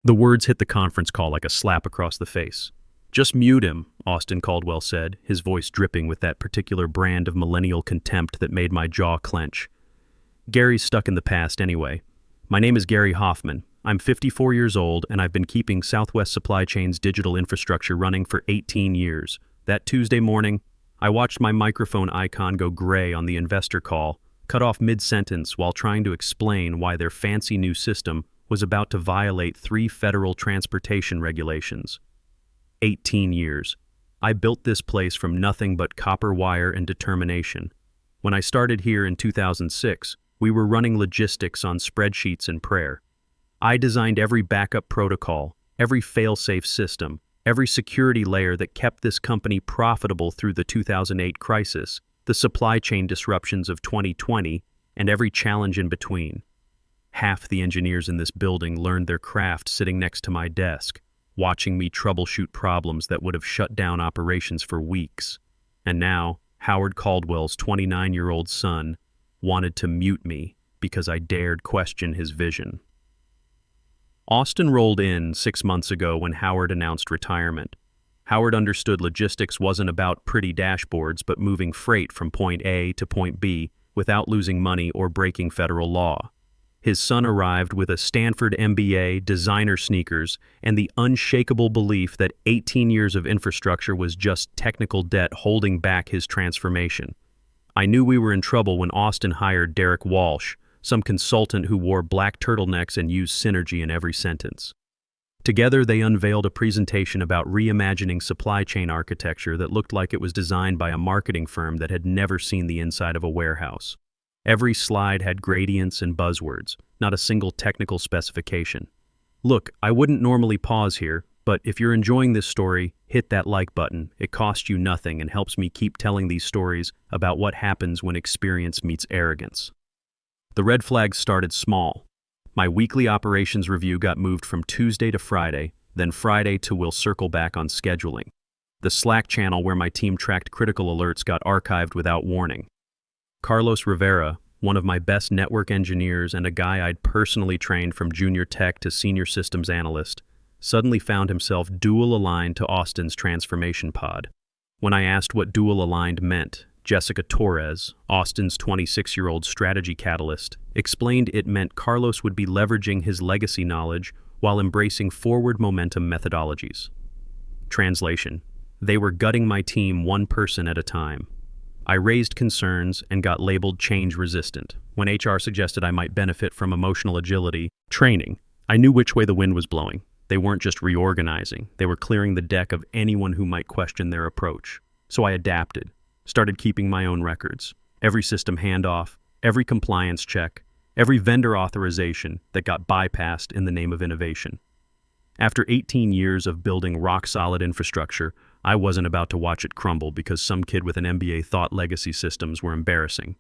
The words hit the conference call like a slap across the face. "Just mute him," Austin Caldwell said, his voice dripping with that particular brand of millennial contempt that made my jaw clench. "Gary's stuck in the past anyway. My name is Gary Hoffman. I'm 54 years old, and I've been keeping Southwest Supply Chain's digital infrastructure running for 18 years. That Tuesday morning, I watched my microphone icon go gray on the investor call, cut off mid-sentence while trying to explain why their fancy new system was about to violate 3 federal transportation regulations. 18 years. I built this place from nothing but copper wire and determination. When I started here in 2006, we were running logistics on spreadsheets and prayer. I designed every backup protocol, every fail-safe system, every security layer that kept this company profitable through the 2008 crisis, the supply chain disruptions of 2020, and every challenge in between. Half the engineers in this building learned their craft sitting next to my desk, watching me troubleshoot problems that would have shut down operations for weeks. And now, Howard Caldwell's 29-year-old son wanted to mute me because I dared question his vision. Austin rolled in 6 months ago when Howard announced retirement. Howard understood logistics wasn't about pretty dashboards but moving freight from point A to point B without losing money or breaking federal law. His son arrived with a Stanford MBA, designer sneakers, and the unshakable belief that 18 years of infrastructure was just technical debt holding back his transformation. I knew we were in trouble when Austin hired Derek Walsh, some consultant who wore black turtlenecks and used synergy in every sentence. Together, they unveiled a presentation about reimagining supply chain architecture that looked like it was designed by a marketing firm that had never seen the inside of a warehouse. Every slide had gradients and buzzwords, not a single technical specification. Look, I wouldn't normally pause here, but if you're enjoying this story, hit that like button. It costs you nothing and helps me keep telling these stories about what happens when experience meets arrogance. The red flags started small. My weekly operations review got moved from Tuesday to Friday, then Friday to we'll circle back on scheduling. The Slack channel where my team tracked critical alerts got archived without warning. Carlos Rivera, one of my best network engineers and a guy I'd personally trained from junior tech to senior systems analyst, suddenly found himself dual-aligned to Austin's transformation pod. When I asked what dual-aligned meant, Jessica Torres, Austin's 26-year-old strategy catalyst, explained it meant Carlos would be leveraging his legacy knowledge while embracing forward momentum methodologies. Translation: they were gutting my team one person at a time. I raised concerns and got labeled change-resistant. When HR suggested I might benefit from emotional agility training, I knew which way the wind was blowing. They weren't just reorganizing, they were clearing the deck of anyone who might question their approach. So I adapted, started keeping my own records. Every system handoff, every compliance check, every vendor authorization that got bypassed in the name of innovation. After 18 years of building rock-solid infrastructure, I wasn't about to watch it crumble because some kid with an MBA thought legacy systems were embarrassing.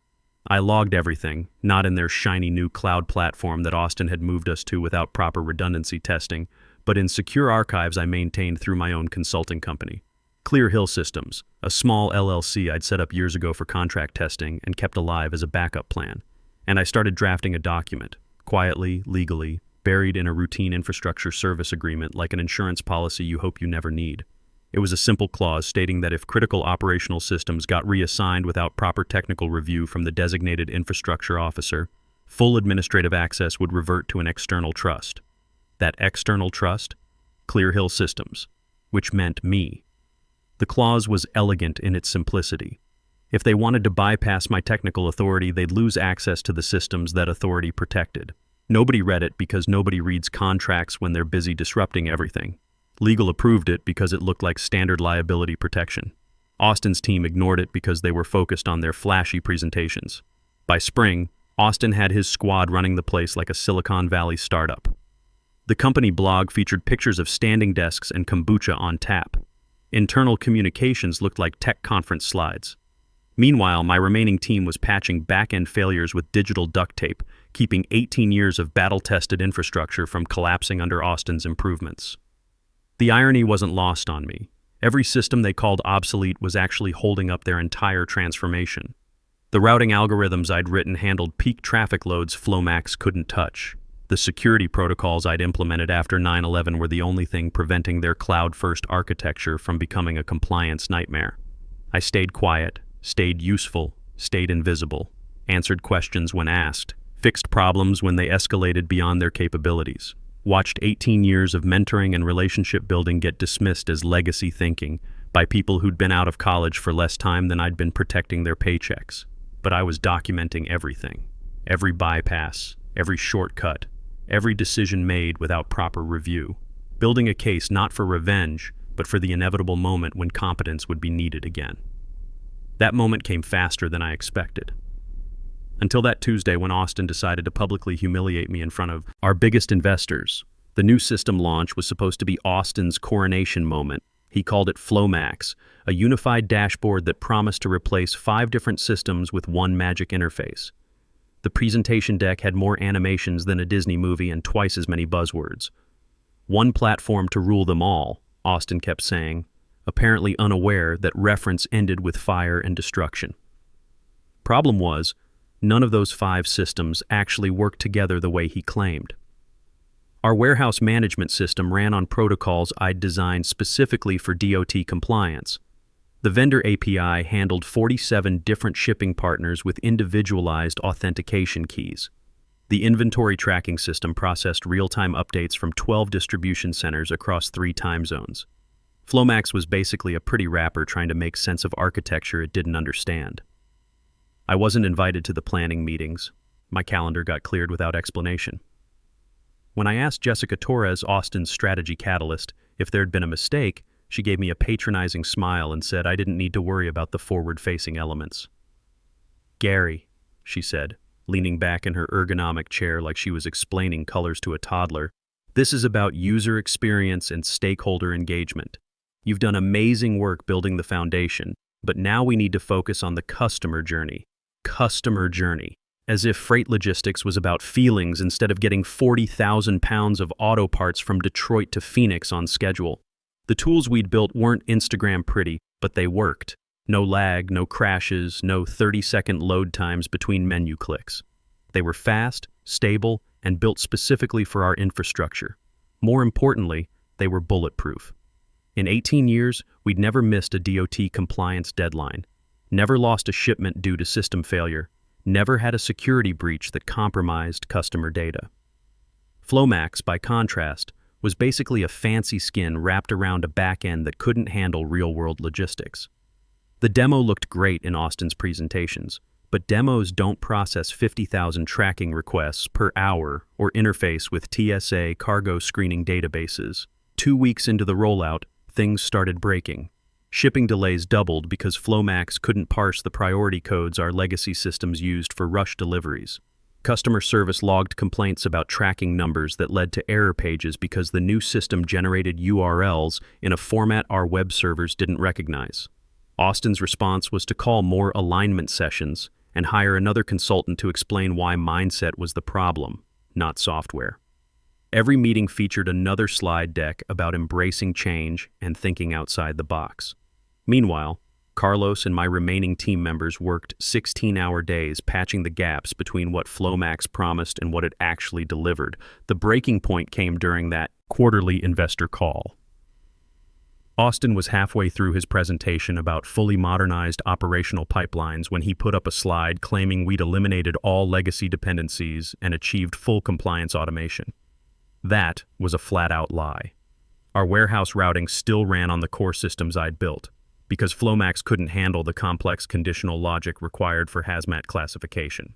I logged everything, not in their shiny new cloud platform that Austin had moved us to without proper redundancy testing, but in secure archives I maintained through my own consulting company. Clear Hill Systems, a small LLC I'd set up years ago for contract testing and kept alive as a backup plan. And I started drafting a document, quietly, legally, buried in a routine infrastructure service agreement like an insurance policy you hope you never need. It was a simple clause stating that if critical operational systems got reassigned without proper technical review from the designated infrastructure officer, full administrative access would revert to an external trust. That external trust? Clear Hill Systems, which meant me. The clause was elegant in its simplicity. If they wanted to bypass my technical authority, they'd lose access to the systems that authority protected. Nobody read it because nobody reads contracts when they're busy disrupting everything. Legal approved it because it looked like standard liability protection. Austin's team ignored it because they were focused on their flashy presentations. By spring, Austin had his squad running the place like a Silicon Valley startup. The company blog featured pictures of standing desks and kombucha on tap. Internal communications looked like tech conference slides. Meanwhile, my remaining team was patching back-end failures with digital duct tape, keeping 18 years of battle-tested infrastructure from collapsing under Austin's improvements. The irony wasn't lost on me. Every system they called obsolete was actually holding up their entire transformation. The routing algorithms I'd written handled peak traffic loads Flomax couldn't touch. The security protocols I'd implemented after 9/11 were the only thing preventing their cloud-first architecture from becoming a compliance nightmare. I stayed quiet, stayed useful, stayed invisible, answered questions when asked, fixed problems when they escalated beyond their capabilities, watched 18 years of mentoring and relationship building get dismissed as legacy thinking by people who'd been out of college for less time than I'd been protecting their paychecks. But I was documenting everything, every bypass, every shortcut, every decision made without proper review, building a case not for revenge, but for the inevitable moment when competence would be needed again. That moment came faster than I expected. Until that Tuesday when Austin decided to publicly humiliate me in front of our biggest investors. The new system launch was supposed to be Austin's coronation moment. He called it FlowMax, a unified dashboard that promised to replace 5 different systems with one magic interface. The presentation deck had more animations than a Disney movie and twice as many buzzwords. One platform to rule them all, Austin kept saying, apparently unaware that reference ended with fire and destruction. Problem was, none of those 5 systems actually worked together the way he claimed. Our warehouse management system ran on protocols I'd designed specifically for DOT compliance. The vendor API handled 47 different shipping partners with individualized authentication keys. The inventory tracking system processed real-time updates from 12 distribution centers across 3 time zones. FlowMax was basically a pretty wrapper trying to make sense of architecture it didn't understand. I wasn't invited to the planning meetings. My calendar got cleared without explanation. When I asked Jessica Torres, Austin's strategy catalyst, if there'd been a mistake, she gave me a patronizing smile and said I didn't need to worry about the forward-facing elements. "Gary," she said, leaning back in her ergonomic chair like she was explaining colors to a toddler, "this is about user experience and stakeholder engagement. You've done amazing work building the foundation, but now we need to focus on the customer journey. Customer journey. As if freight logistics was about feelings instead of getting 40,000 pounds of auto parts from Detroit to Phoenix on schedule. The tools we'd built weren't Instagram pretty, but they worked. No lag, no crashes, no 30-second load times between menu clicks. They were fast, stable, and built specifically for our infrastructure. More importantly, they were bulletproof. In 18 years, we'd never missed a DOT compliance deadline, never lost a shipment due to system failure, never had a security breach that compromised customer data. FlowMax, by contrast, was basically a fancy skin wrapped around a back end that couldn't handle real-world logistics. The demo looked great in Austin's presentations, but demos don't process 50,000 tracking requests per hour or interface with TSA cargo screening databases. 2 weeks into the rollout, things started breaking. Shipping delays doubled because FlowMax couldn't parse the priority codes our legacy systems used for rush deliveries. Customer service logged complaints about tracking numbers that led to error pages because the new system generated URLs in a format our web servers didn't recognize. Austin's response was to call more alignment sessions and hire another consultant to explain why mindset was the problem, not software. Every meeting featured another slide deck about embracing change and thinking outside the box. Meanwhile, Carlos and my remaining team members worked 16-hour days patching the gaps between what FlowMax promised and what it actually delivered. The breaking point came during that quarterly investor call. Austin was halfway through his presentation about fully modernized operational pipelines when he put up a slide claiming we'd eliminated all legacy dependencies and achieved full compliance automation. That was a flat-out lie. Our warehouse routing still ran on the core systems I'd built, because FlowMax couldn't handle the complex conditional logic required for hazmat classification.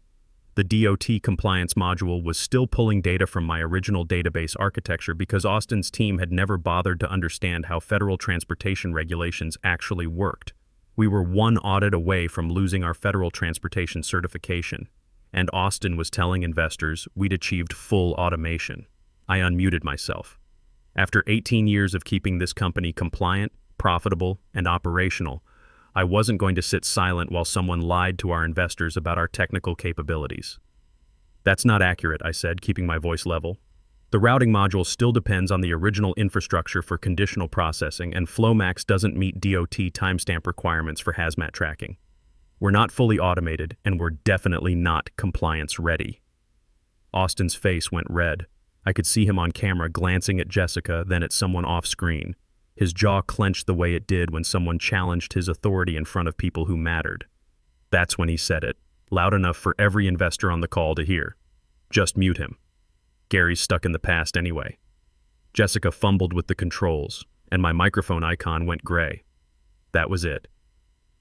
The DOT compliance module was still pulling data from my original database architecture because Austin's team had never bothered to understand how federal transportation regulations actually worked. We were one audit away from losing our federal transportation certification, and Austin was telling investors we'd achieved full automation. I unmuted myself. After 18 years of keeping this company compliant, profitable, and operational, I wasn't going to sit silent while someone lied to our investors about our technical capabilities. "That's not accurate," I said, keeping my voice level. "The routing module still depends on the original infrastructure for conditional processing, and FlowMax doesn't meet DOT timestamp requirements for hazmat tracking. We're not fully automated, and we're definitely not compliance ready." Austin's face went red. I could see him on camera glancing at Jessica, then at someone off screen. His jaw clenched the way it did when someone challenged his authority in front of people who mattered. That's when he said it, loud enough for every investor on the call to hear. Just mute him. Gary's stuck in the past anyway. Jessica fumbled with the controls, and my microphone icon went gray. That was it.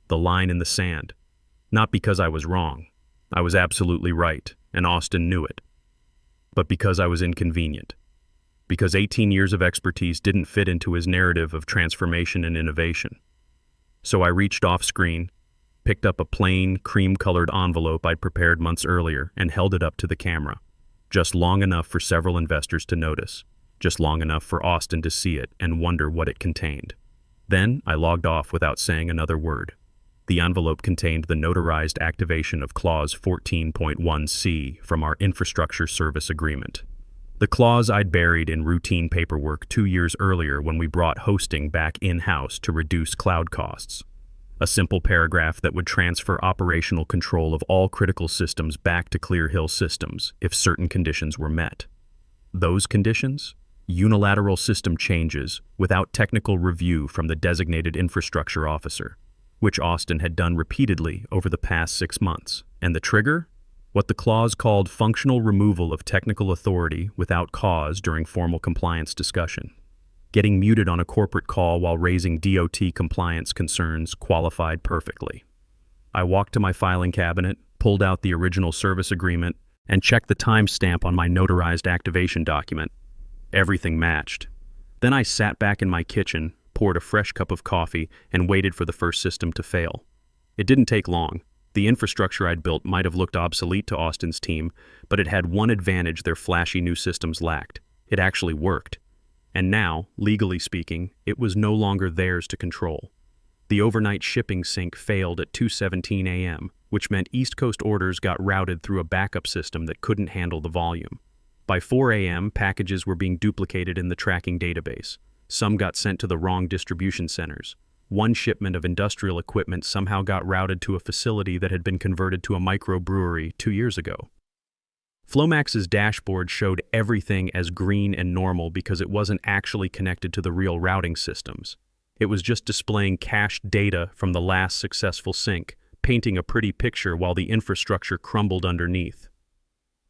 The line in the sand. Not because I was wrong. I was absolutely right, and Austin knew it. But because I was inconvenient. Because 18 years of expertise didn't fit into his narrative of transformation and innovation. So I reached off screen, picked up a plain, cream-colored envelope I'd prepared months earlier, and held it up to the camera. Just long enough for several investors to notice. Just long enough for Austin to see it and wonder what it contained. Then I logged off without saying another word. The envelope contained the notarized activation of Clause 14.1c from our infrastructure service agreement. The clause I'd buried in routine paperwork 2 years earlier when we brought hosting back in-house to reduce cloud costs. A simple paragraph that would transfer operational control of all critical systems back to Clear Hill Systems if certain conditions were met. Those conditions? Unilateral system changes without technical review from the designated infrastructure officer, which Austin had done repeatedly over the past 6 months. And the trigger? What the clause called functional removal of technical authority without cause during formal compliance discussion. Getting muted on a corporate call while raising DOT compliance concerns qualified perfectly. I walked to my filing cabinet, pulled out the original service agreement, and checked the timestamp on my notarized activation document. Everything matched. Then I sat back in my kitchen, poured a fresh cup of coffee, and waited for the first system to fail. It didn't take long. The infrastructure I'd built might have looked obsolete to Austin's team, but it had one advantage their flashy new systems lacked. It actually worked. And now, legally speaking, it was no longer theirs to control. The overnight shipping sync failed at 2:17 a.m., which meant East Coast orders got routed through a backup system that couldn't handle the volume. By 4 a.m., packages were being duplicated in the tracking database. Some got sent to the wrong distribution centers. One shipment of industrial equipment somehow got routed to a facility that had been converted to a microbrewery 2 years ago. Flomax's dashboard showed everything as green and normal because it wasn't actually connected to the real routing systems. It was just displaying cached data from the last successful sync, painting a pretty picture while the infrastructure crumbled underneath.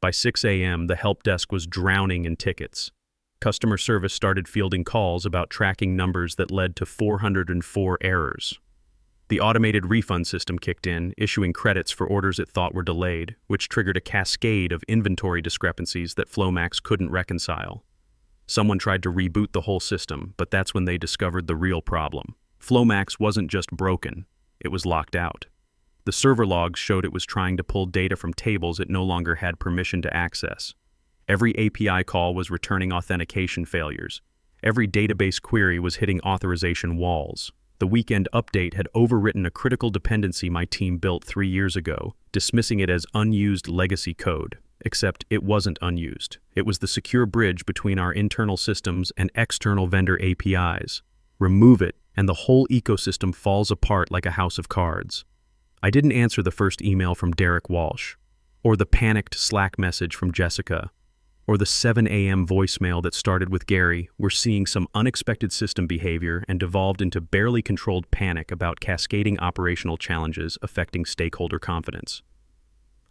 By 6 a.m., the help desk was drowning in tickets. Customer service started fielding calls about tracking numbers that led to 404 errors. The automated refund system kicked in, issuing credits for orders it thought were delayed, which triggered a cascade of inventory discrepancies that Flomax couldn't reconcile. Someone tried to reboot the whole system, but that's when they discovered the real problem. Flomax wasn't just broken, it was locked out. The server logs showed it was trying to pull data from tables it no longer had permission to access. Every API call was returning authentication failures. Every database query was hitting authorization walls. The weekend update had overwritten a critical dependency my team built 3 years ago, dismissing it as unused legacy code. Except it wasn't unused. It was the secure bridge between our internal systems and external vendor APIs. Remove it, and the whole ecosystem falls apart like a house of cards. I didn't answer the first email from Derek Walsh, or the panicked Slack message from Jessica, or the 7 a.m. voicemail that started with Gary. We're seeing some unexpected system behavior and devolved into barely controlled panic about cascading operational challenges affecting stakeholder confidence.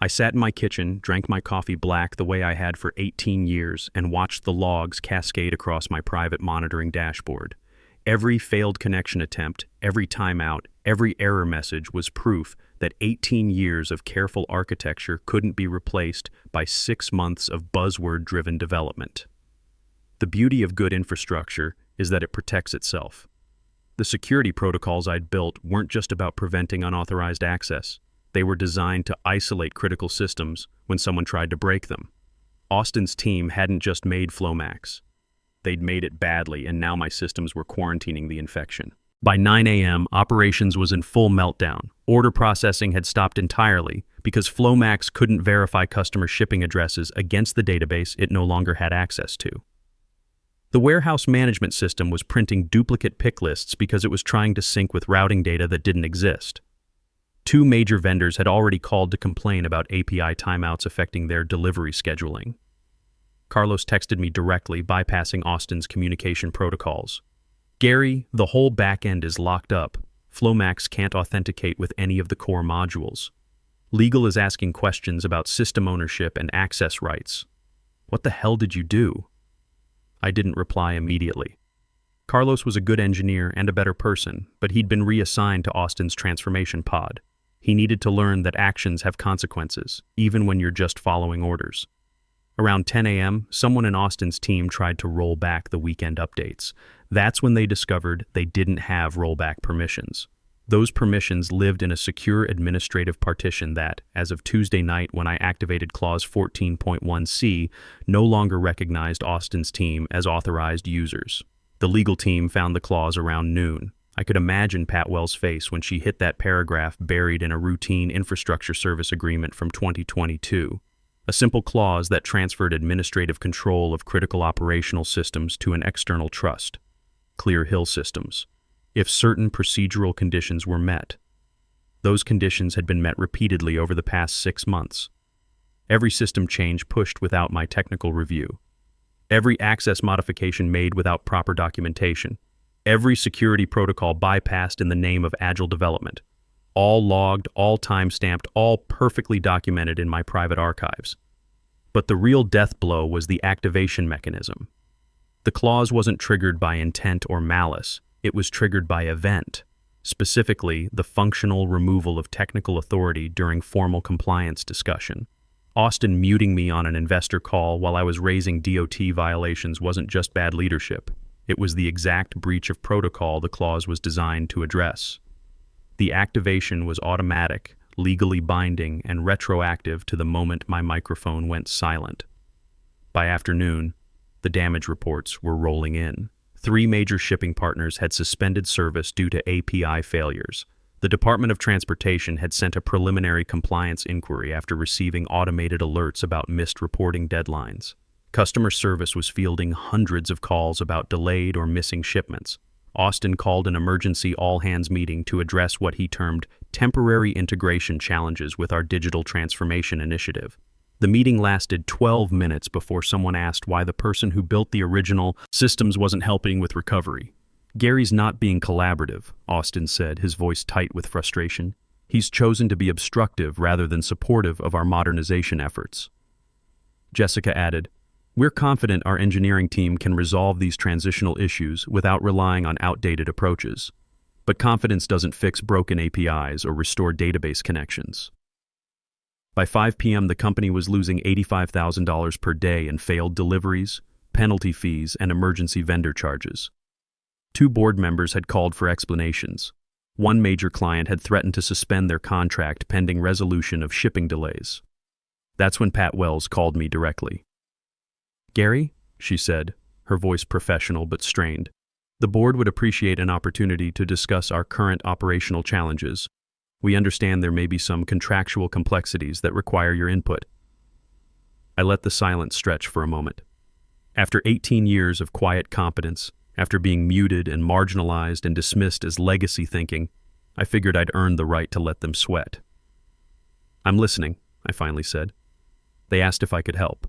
I sat in my kitchen, drank my coffee black the way I had for 18 years, and watched the logs cascade across my private monitoring dashboard. Every failed connection attempt, every timeout, every error message was proof that 18 years of careful architecture couldn't be replaced by 6 months of buzzword-driven development. The beauty of good infrastructure is that it protects itself. The security protocols I'd built weren't just about preventing unauthorized access. They were designed to isolate critical systems when someone tried to break them. Austin's team hadn't just made Flomax. They'd made it badly, and now my systems were quarantining the infection. By 9 a.m., operations was in full meltdown. Order processing had stopped entirely because Flomax couldn't verify customer shipping addresses against the database it no longer had access to. The warehouse management system was printing duplicate pick lists because it was trying to sync with routing data that didn't exist. Two major vendors had already called to complain about API timeouts affecting their delivery scheduling. Carlos texted me directly, bypassing Austin's communication protocols. Gary, the whole back end is locked up. Flomax can't authenticate with any of the core modules. Legal is asking questions about system ownership and access rights. What the hell did you do? I didn't reply immediately. Carlos was a good engineer and a better person, but he'd been reassigned to Austin's transformation pod. He needed to learn that actions have consequences, even when you're just following orders. Around 10 a.m., someone in Austin's team tried to roll back the weekend updates. That's when they discovered they didn't have rollback permissions. Those permissions lived in a secure administrative partition that, as of Tuesday night when I activated Clause 14.1c, no longer recognized Austin's team as authorized users. The legal team found the clause around noon. I could imagine Pat Wells' face when she hit that paragraph buried in a routine infrastructure service agreement from 2022. A simple clause that transferred administrative control of critical operational systems to an external trust, Clear Hill Systems, if certain procedural conditions were met. Those conditions had been met repeatedly over the past 6 months. Every system change pushed without my technical review. Every access modification made without proper documentation. Every security protocol bypassed in the name of agile development. All logged, all time-stamped, all perfectly documented in my private archives. But the real death blow was the activation mechanism. The clause wasn't triggered by intent or malice. It was triggered by event, specifically the functional removal of technical authority during formal compliance discussion. Austin muting me on an investor call while I was raising DOT violations wasn't just bad leadership. It was the exact breach of protocol the clause was designed to address. The activation was automatic, legally binding, and retroactive to the moment my microphone went silent. By afternoon, the damage reports were rolling in. 3 major shipping partners had suspended service due to API failures. The Department of Transportation had sent a preliminary compliance inquiry after receiving automated alerts about missed reporting deadlines. Customer service was fielding hundreds of calls about delayed or missing shipments. Austin called an emergency all-hands meeting to address what he termed temporary integration challenges with our digital transformation initiative. The meeting lasted 12 minutes before someone asked why the person who built the original systems wasn't helping with recovery. Gary's not being collaborative, Austin said, his voice tight with frustration. He's chosen to be obstructive rather than supportive of our modernization efforts. Jessica added, "We're confident our engineering team can resolve these transitional issues without relying on outdated approaches. But confidence doesn't fix broken APIs or restore database connections." By 5 p.m., the company was losing $85,000 per day in failed deliveries, penalty fees, and emergency vendor charges. 2 board members had called for explanations. One major client had threatened to suspend their contract pending resolution of shipping delays. That's when Pat Wells called me directly. "Gary," she said, her voice professional but strained, "the board would appreciate an opportunity to discuss our current operational challenges. We understand there may be some contractual complexities that require your input." I let the silence stretch for a moment. After 18 years of quiet competence, after being muted and marginalized and dismissed as legacy thinking, I figured I'd earned the right to let them sweat. "I'm listening," I finally said. They asked if I could help.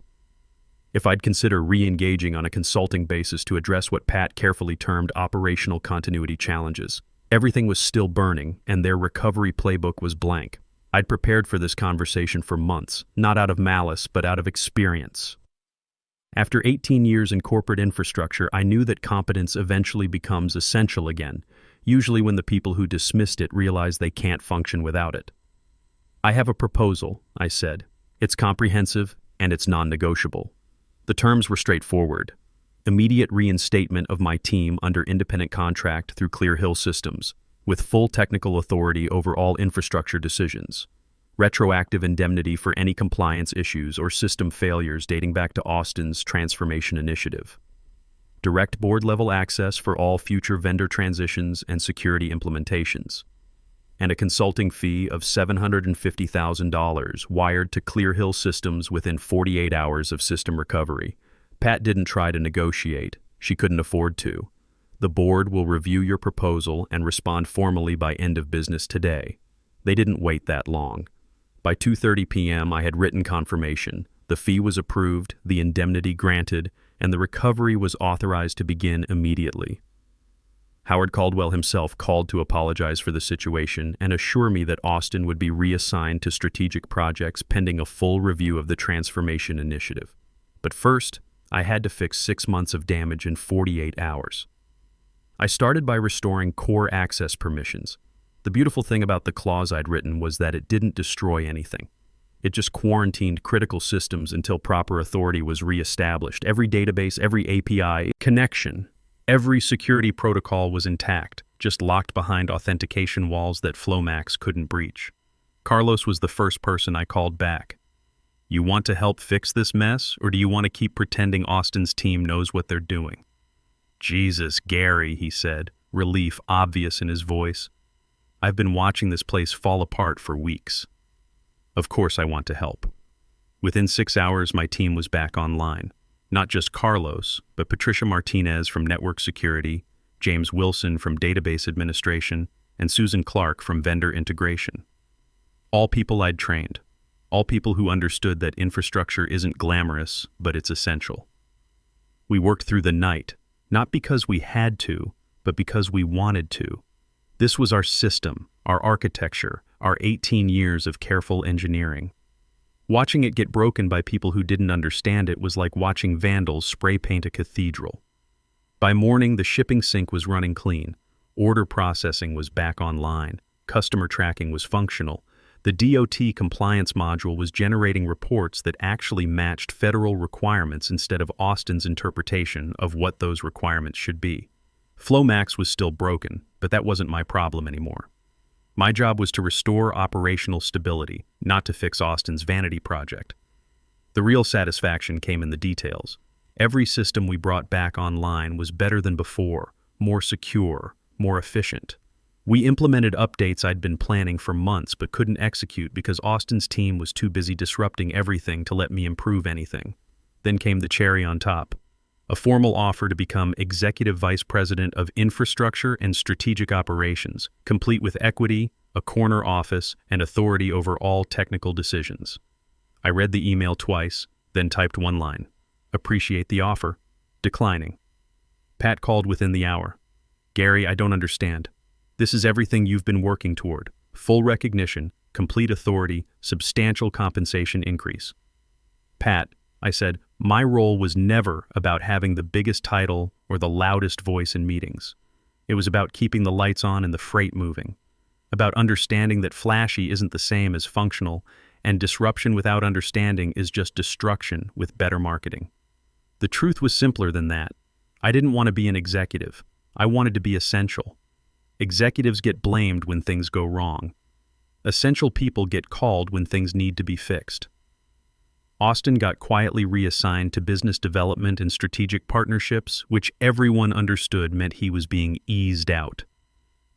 If I'd consider re-engaging on a consulting basis to address what Pat carefully termed operational continuity challenges. Everything was still burning, and their recovery playbook was blank. I'd prepared for this conversation for months, not out of malice, but out of experience. After 18 years in corporate infrastructure, I knew that competence eventually becomes essential again, usually when the people who dismissed it realize they can't function without it. "I have a proposal," I said. "It's comprehensive, and it's non-negotiable." The terms were straightforward. Immediate reinstatement of my team under independent contract through Clear Hill Systems, with full technical authority over all infrastructure decisions. Retroactive indemnity for any compliance issues or system failures dating back to Austin's transformation initiative. Direct board-level access for all future vendor transitions and security implementations. And a consulting fee of $750,000 wired to Clear Hill Systems within 48 hours of system recovery. Pat didn't try to negotiate. She couldn't afford to. The board will review your proposal and respond formally by end of business today. They didn't wait that long. By 2:30 p.m., I had written confirmation. The fee was approved, the indemnity granted, and the recovery was authorized to begin immediately. Howard Caldwell himself called to apologize for the situation and assure me that Austin would be reassigned to strategic projects pending a full review of the transformation initiative. But first, I had to fix 6 months of damage in 48 hours. I started by restoring core access permissions. The beautiful thing about the clause I'd written was that it didn't destroy anything. It just quarantined critical systems until proper authority was reestablished. Every database, every API connection, every security protocol was intact, just locked behind authentication walls that Flomax couldn't breach. Carlos was the first person I called back. You want to help fix this mess, or do you want to keep pretending Austin's team knows what they're doing? Jesus, Gary, he said, relief obvious in his voice. I've been watching this place fall apart for weeks. Of course I want to help. Within 6 hours, my team was back online. Not just Carlos, but Patricia Martinez from Network Security, James Wilson from Database Administration, and Susan Clark from Vendor Integration. All people I'd trained. All people who understood that infrastructure isn't glamorous, but it's essential. We worked through the night, not because we had to, but because we wanted to. This was our system, our architecture, our 18 years of careful engineering. Watching it get broken by people who didn't understand it was like watching vandals spray paint a cathedral. By morning, the shipping sync was running clean. Order processing was back online. Customer tracking was functional. The DOT compliance module was generating reports that actually matched federal requirements instead of Austin's interpretation of what those requirements should be. Flomax was still broken, but that wasn't my problem anymore. My job was to restore operational stability, not to fix Austin's vanity project. The real satisfaction came in the details. Every system we brought back online was better than before, more secure, more efficient. We implemented updates I'd been planning for months but couldn't execute because Austin's team was too busy disrupting everything to let me improve anything. Then came the cherry on top. A formal offer to become Executive Vice President of Infrastructure and Strategic Operations, complete with equity, a corner office, and authority over all technical decisions. I read the email twice, then typed one line. Appreciate the offer. Declining. Pat called within the hour. Gary, I don't understand. This is everything you've been working toward. Full recognition, complete authority, substantial compensation increase. Pat, I said, my role was never about having the biggest title or the loudest voice in meetings. It was about keeping the lights on and the freight moving, about understanding that flashy isn't the same as functional, and disruption without understanding is just destruction with better marketing. The truth was simpler than that. I didn't want to be an executive. I wanted to be essential. Executives get blamed when things go wrong. Essential people get called when things need to be fixed. Austin got quietly reassigned to business development and strategic partnerships, which everyone understood meant he was being eased out.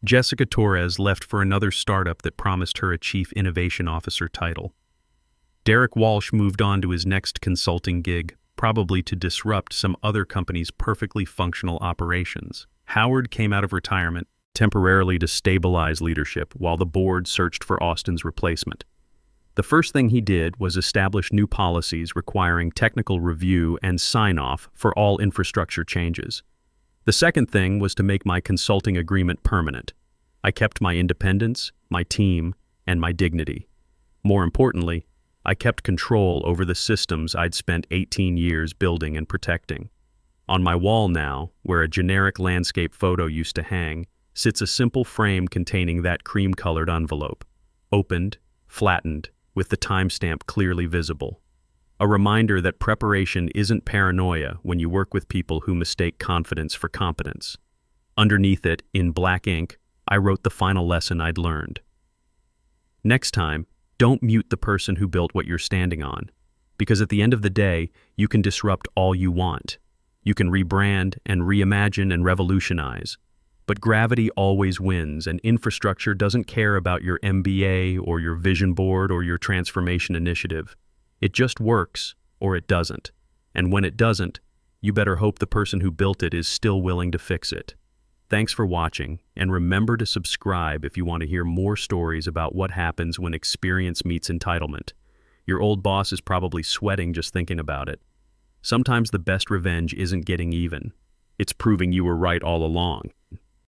Jessica Torres left for another startup that promised her a Chief Innovation Officer title. Derek Walsh moved on to his next consulting gig, probably to disrupt some other company's perfectly functional operations. Howard came out of retirement, temporarily to stabilize leadership while the board searched for Austin's replacement. The first thing he did was establish new policies requiring technical review and sign-off for all infrastructure changes. The second thing was to make my consulting agreement permanent. I kept my independence, my team, and my dignity. More importantly, I kept control over the systems I'd spent 18 years building and protecting. On my wall now, where a generic landscape photo used to hang, sits a simple frame containing that cream-colored envelope, opened, flattened, with the timestamp clearly visible. A reminder that preparation isn't paranoia when you work with people who mistake confidence for competence. Underneath it, in black ink, I wrote the final lesson I'd learned. Next time, don't mute the person who built what you're standing on, because at the end of the day, you can disrupt all you want. You can rebrand and reimagine and revolutionize. But gravity always wins, and infrastructure doesn't care about your MBA or your vision board or your transformation initiative. It just works, or it doesn't. And when it doesn't, you better hope the person who built it is still willing to fix it. Thanks for watching, and remember to subscribe if you want to hear more stories about what happens when experience meets entitlement. Your old boss is probably sweating just thinking about it. Sometimes the best revenge isn't getting even. It's proving you were right all along.